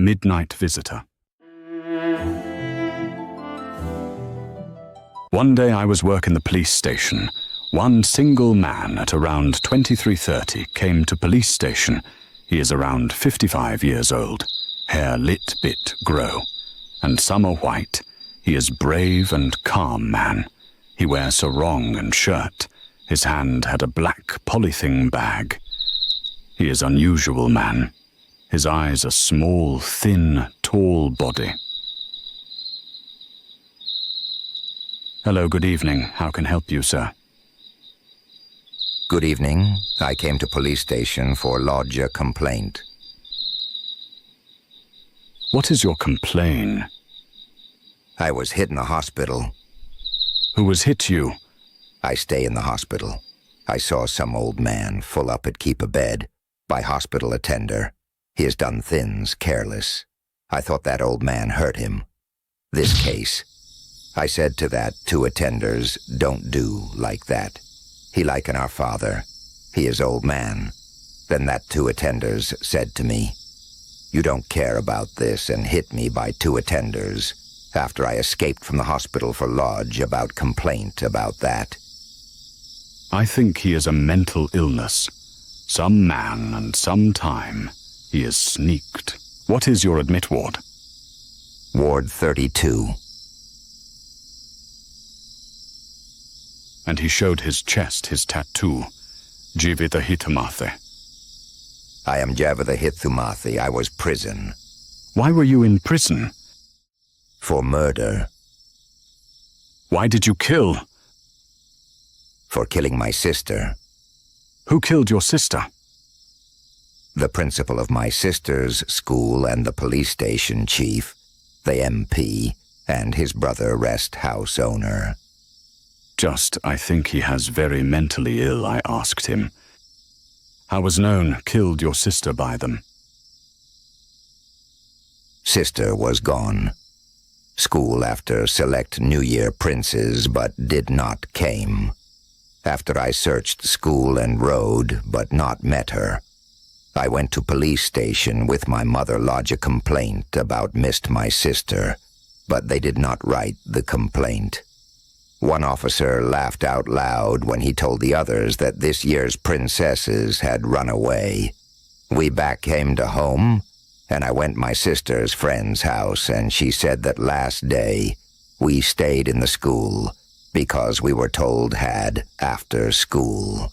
Midnight Visitor. One day I was working the police station. One single man at around 23:30 came to police station. He is around 55 years old, hair lit bit grow, and summer white. He is brave and calm man. He wears sarong and shirt. His hand had a black polythene bag. He is unusual man. His eyes are small, thin, tall body. Hello, good evening. How can I help you, sir? Good evening. I came to police station for lodge a complaint. What is your complaint? I was hit in the hospital. Who has hit you? I stay in the hospital. I saw some old man full up at keep a bed by hospital attender. He has done things careless. I thought that old man hurt him. This case. I said to that two attenders, don't do like that. He liken our father. He is old man. Then that two attenders said to me, you don't care about this, and hit me by two attenders after I escaped from the hospital for lodge about complaint about that. I think he is a mental illness. Some man and some time. He is sneaked. What is your admit ward? Ward 32. And he showed his chest, his tattoo. Jivita Hitamathe. I am Javitha Hithumathi. I was prison. Why were you in prison? For murder. Why did you kill? For killing my sister. Who killed your sister? The principal of my sister's school and the police station chief, the MP, and his brother rest house owner. Just, I think he has very mentally ill, I asked him. How was known killed your sister by them? Sister was gone. School after select New Year princes, but did not came. After I searched school and road, but not met her. I went to police station with my mother lodge a complaint about missed my sister, but they did not write the complaint. One officer laughed out loud when he told the others that this year's princesses had run away. We back came to home, and I went my sister's friend's house, and she said that last day we stayed in the school because we were told had after school.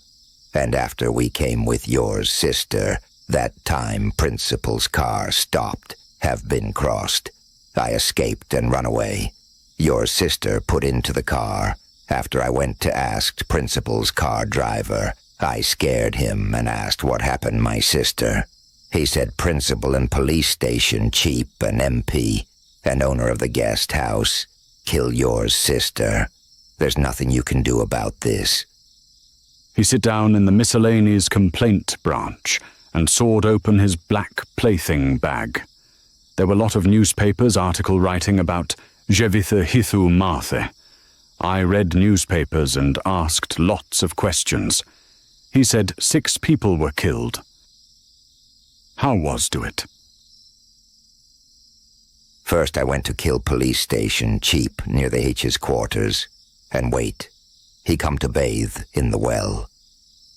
And after we came with yours sister, that time principal's car stopped, have been crossed. I escaped and run away. Your sister put into the car. After I went to ask principal's car driver, I scared him and asked what happened my sister. He said principal and police station chief and MP and owner of the guest house kill your sister. There's nothing you can do about this. He sit down in the miscellaneous complaint branch and sawed open his black plaything bag. There were a lot of newspapers article writing about Jevitha Hithumathe. I read newspapers and asked lots of questions. He said 6 people were killed. How was do it? First I went to kill police station cheap near the H's quarters and wait. He come to bathe in the well.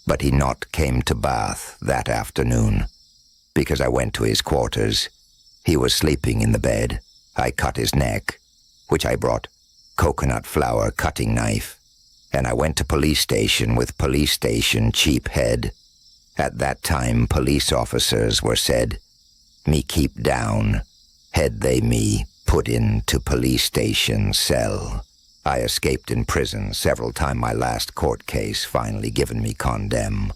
But he not came to bath that afternoon, because I went to his quarters. He was sleeping in the bed. I cut his neck, which I brought coconut flour cutting knife, and I went to police station with police station cheap head. At that time police officers were said, me keep down, head they me put into police station cell. I escaped in prison several time my last court case finally given me condemn.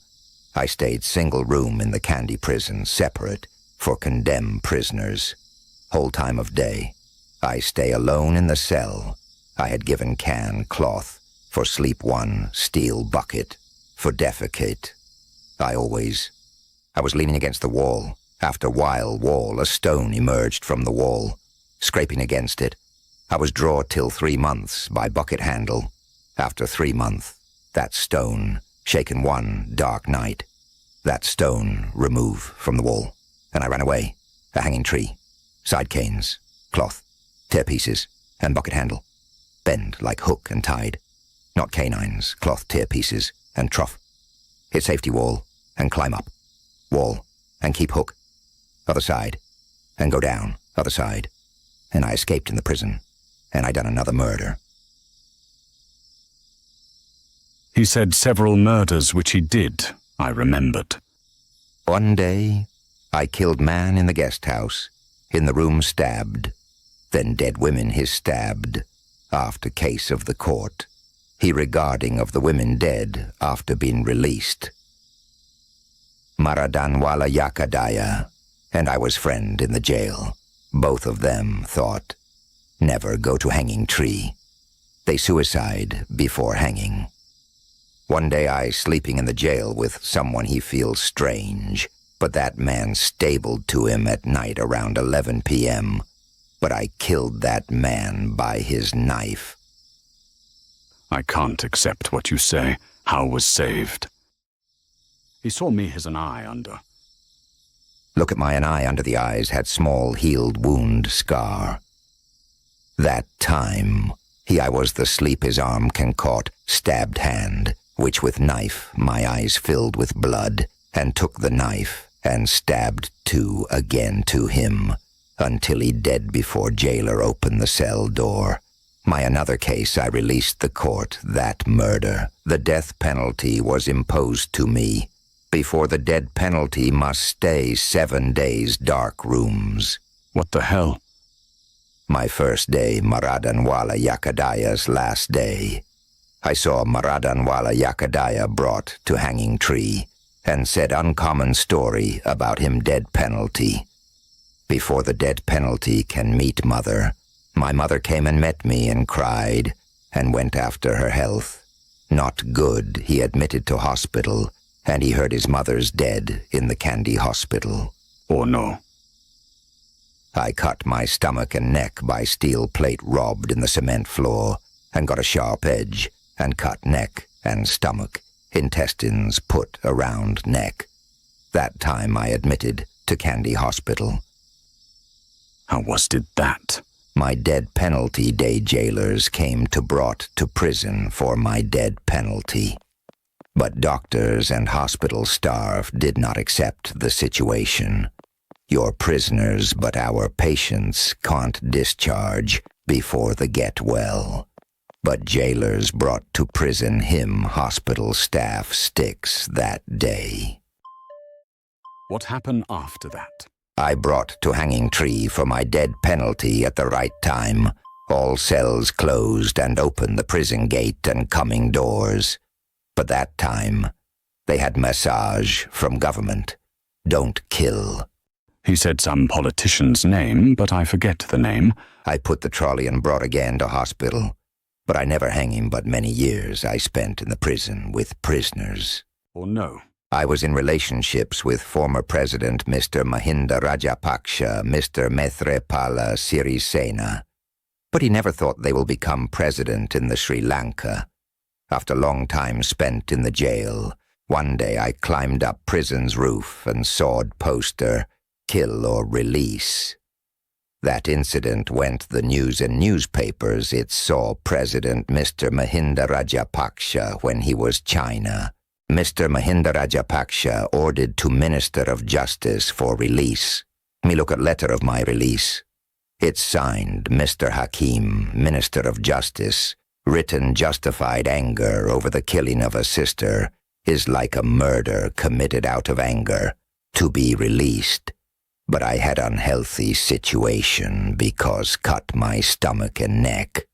I stayed single room in the Candy prison separate for condemned prisoners. Whole time of day, I stay alone in the cell. I had given can cloth for sleep one steel bucket for defecate. I was leaning against the wall. After while wall, a stone emerged from the wall, scraping against it. I was draw till 3 months by bucket handle. After 3 months, that stone, shaken one dark night, that stone remove from the wall, and I ran away, a hanging tree. Side canes, cloth, tear pieces, and bucket handle. Bend like hook and tide. Not canines, cloth tear pieces, and trough. Hit safety wall, and climb up. Wall, and keep hook. Other side, and go down, other side. And I escaped in the prison, and I done another murder. He said several murders which he did, I remembered. One day, I killed man in the guest house, in the room stabbed, then dead women his stabbed, after case of the court, he regarding of the women dead after being released. Maradanwala Yakadaya, and I was friend in the jail. Both of them thought, never go to hanging tree. They suicide before hanging. One day I sleeping in the jail with someone he feels strange, but that man stabled to him at night around 11 p.m., but I killed that man by his knife. I can't accept what you say. How was saved? He saw me as an eye under. Look at my an eye under the eyes had small healed wound scar. That time, I was the sleep his arm can caught, stabbed hand, which with knife my eyes filled with blood, and took the knife and stabbed two again to him, until he dead before jailer opened the cell door. My another case I released the court, that murder. The death penalty was imposed to me. Before the dead penalty must stay 7 days dark rooms. What the hell? My first day, Maradanwala Yakadaya's last day. I saw Maradanwala Yakadaya brought to hanging tree, and said uncommon story about him dead penalty. Before the dead penalty can meet mother, my mother came and met me and cried, and went after her health. Not good, he admitted to hospital, and he heard his mother's dead in the Kandy hospital. Oh no. I cut my stomach and neck by steel plate robbed in the cement floor, and got a sharp edge, and cut neck and stomach, intestines put around neck. That time I admitted to Kandy hospital. How did that? My dead penalty day jailers came to brought to prison for my dead penalty. But doctors and hospital staff did not accept the situation. Your prisoners but our patients can't discharge before they get well. But jailers brought to prison him hospital staff sticks that day. What happened after that? I brought to hanging tree for my dead penalty at the right time. All cells closed and opened the prison gate and coming doors. But that time, they had massage from government. Don't kill. He said some politician's name, but I forget the name. I put the trolley and brought again to hospital. But I never hang him, but many years I spent in the prison with prisoners. Or no? I was in relationships with former President Mr. Mahinda Rajapaksa, Mr. Maithripala Sirisena. But he never thought they will become president in the Sri Lanka. After long time spent in the jail, one day I climbed up prison's roof and sawed poster, kill or release. That incident went the news in newspapers. It saw President Mr. Mahinda Rajapaksa when he was China. Mr. Mahinda Rajapaksa ordered to Minister of Justice for release. Me look at letter of my release. It's signed Mr. Hakim, Minister of Justice. Written justified anger over the killing of a sister is like a murder committed out of anger, to be released. But I had unhealthy situation because cut my stomach and neck.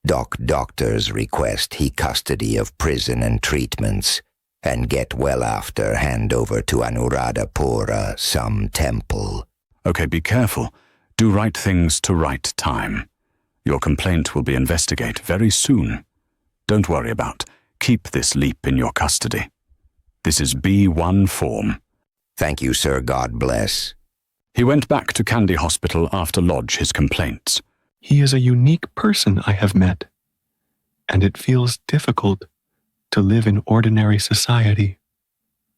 Doctors request he custody of prison and treatments, and get well after hand over to Anuradhapura, some temple. Okay, be careful. Do right things to right time. Your complaint will be investigated very soon. Don't worry about. Keep this leap in your custody. This is B1 form. Thank you, sir. God bless. He went back to Kandy Hospital after lodge his complaints. He is a unique person I have met, and it feels difficult to live in ordinary society.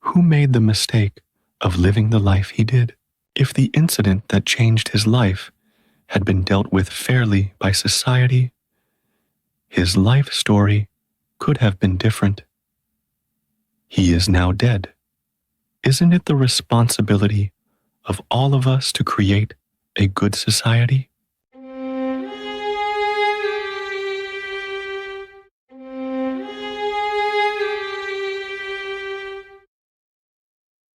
Who made the mistake of living the life he did? If the incident that changed his life had been dealt with fairly by society, his life story could have been different. He is now dead. Isn't it the responsibility of all of us to create a good society?